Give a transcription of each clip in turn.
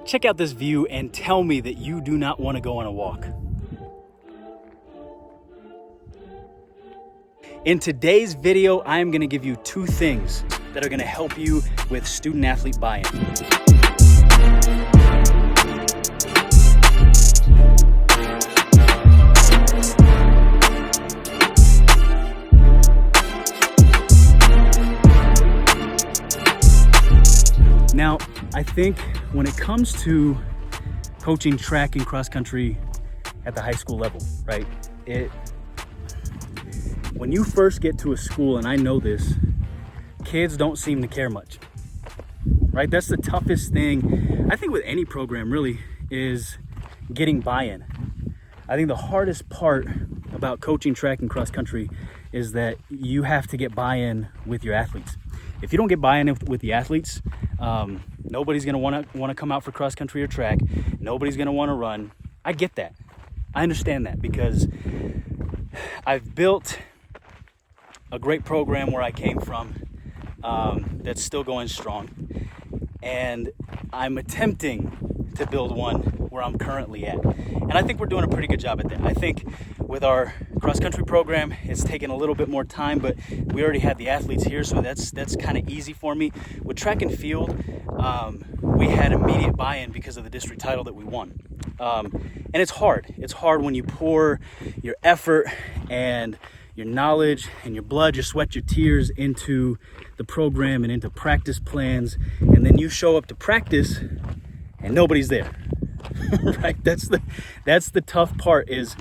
Check out this view and tell me that you do not want to go on a walk. In today's video, I am going to give you 2 things that are going to help you with student athlete buy-in. Now, I think when it comes to coaching track and cross country at the high school level, right? When you first get to a school, and I know this, kids don't seem to care much, right? That's the toughest thing, I think, with any program really, is getting buy-in. I think the hardest part about coaching track and cross country is that you have to get buy-in with your athletes. If you don't get buy-in with the athletes, nobody's gonna wanna come out for cross country or track. Nobody's gonna wanna run. I get that. I understand that because I've built a great program where I came from that's still going strong. And I'm attempting to build one where I'm currently at. And I think we're doing a pretty good job at that. I think with our cross-country program, it's taken a little bit more time, but we already had the athletes here, so that's kind of easy for me. With track and field, we had immediate buy-in because of the district title that we won. And it's hard. It's hard when you pour your effort and your knowledge and your blood, your sweat, your tears into the program and into practice plans, and then you show up to practice and nobody's there. Right? That's the tough part. Is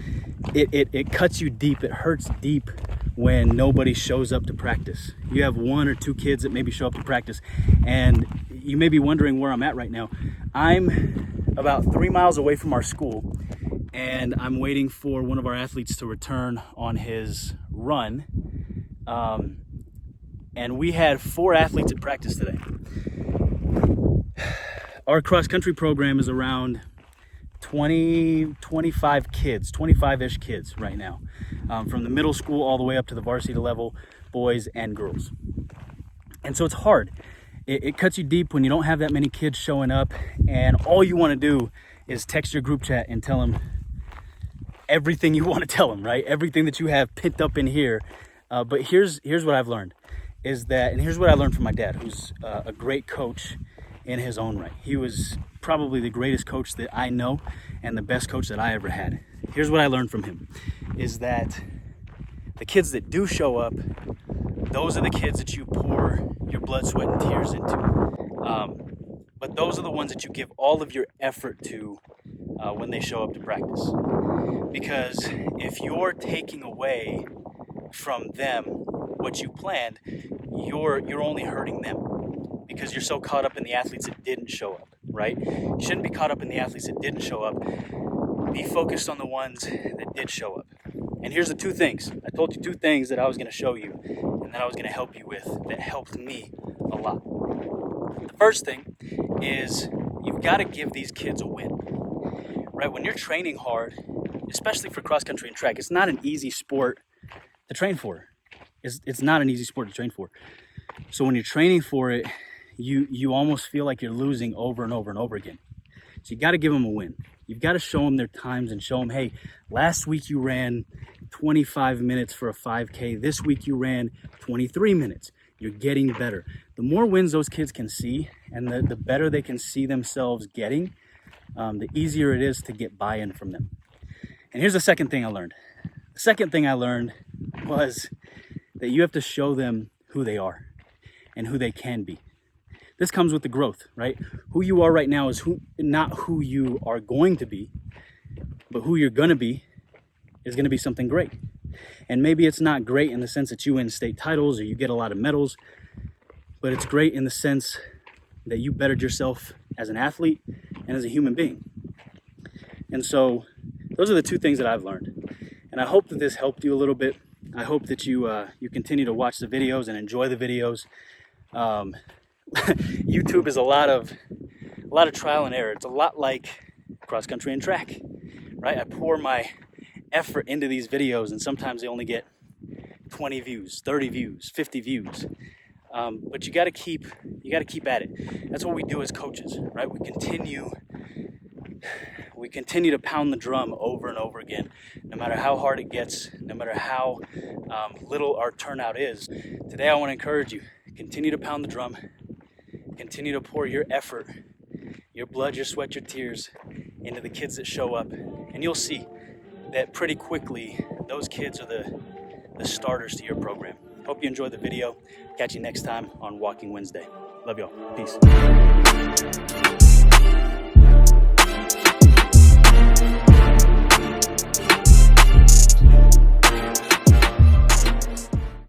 it cuts you deep. It hurts deep when nobody shows up to practice. You have 1 or 2 kids that maybe show up to practice, and you may be wondering where I'm at right now. I'm about 3 miles away from our school, and I'm waiting for one of our athletes to return on his run. And we had 4 athletes at practice today. Our cross-country program is around 25 kids, 25-ish kids right now, from the middle school all the way up to the varsity level, boys and girls. And so it's hard. It cuts you deep when you don't have that many kids showing up, and all you want to do is text your group chat and tell them everything you want to tell them, right? Everything that you have pent up in here. But here's what I've learned is that, and here's what I learned from my dad, who's a great coach in his own right. He was probably the greatest coach that I know and the best coach that I ever had. Here's what I learned from him is that the kids that do show up, those are the kids that you pour your blood, sweat, and tears into. But those are the ones that you give all of your effort to when they show up to practice. Because if you're taking away from them what you planned, you're only hurting them because you're so caught up in the athletes that didn't show up, right? You shouldn't be caught up in the athletes that didn't show up. Be focused on the ones that did show up. And here's the 2 things. I told you 2 things that I was going to show you and that I was going to help you with that helped me a lot. The first thing is you've got to give these kids a win, right? When you're training hard, especially for cross country and track, it's not an easy sport to train for. It's not an easy sport to train for. So when you're training for it, you almost feel like you're losing over and over and over again. So you got to give them a win. You've got to show them their times and show them, hey, last week you ran 25 minutes for a 5K. This week you ran 23 minutes. You're getting better. The more wins those kids can see and the better they can see themselves getting, the easier it is to get buy-in from them. And here's the second thing I learned. The second thing I learned was that you have to show them who they are and who they can be. This comes with the growth, right? Who you are right now is not who you are going to be, but who you're going to be is going to be something great. And maybe it's not great in the sense that you win state titles or you get a lot of medals, but it's great in the sense that you bettered yourself as an athlete and as a human being. And so those are the 2 things that I've learned. And I hope that this helped you a little bit. I hope that you continue to watch the videos and enjoy the videos. YouTube is a lot of trial and error. It's a lot like cross country and track, right? I pour my effort into these videos and sometimes they only get 20 views, 30 views, 50 views. But you got to keep at it. That's what we do as coaches, right? We continue we continue to pound the drum over and over again, no matter how hard it gets, no matter how little our turnout is. Today I want to encourage you, continue to pound the drum, continue to pour your effort, your blood, your sweat, your tears into the kids that show up, and you'll see that pretty quickly those kids are the starters to your program. Hope you enjoyed the video. Catch you next time on Walking Wednesday. Love y'all. Peace.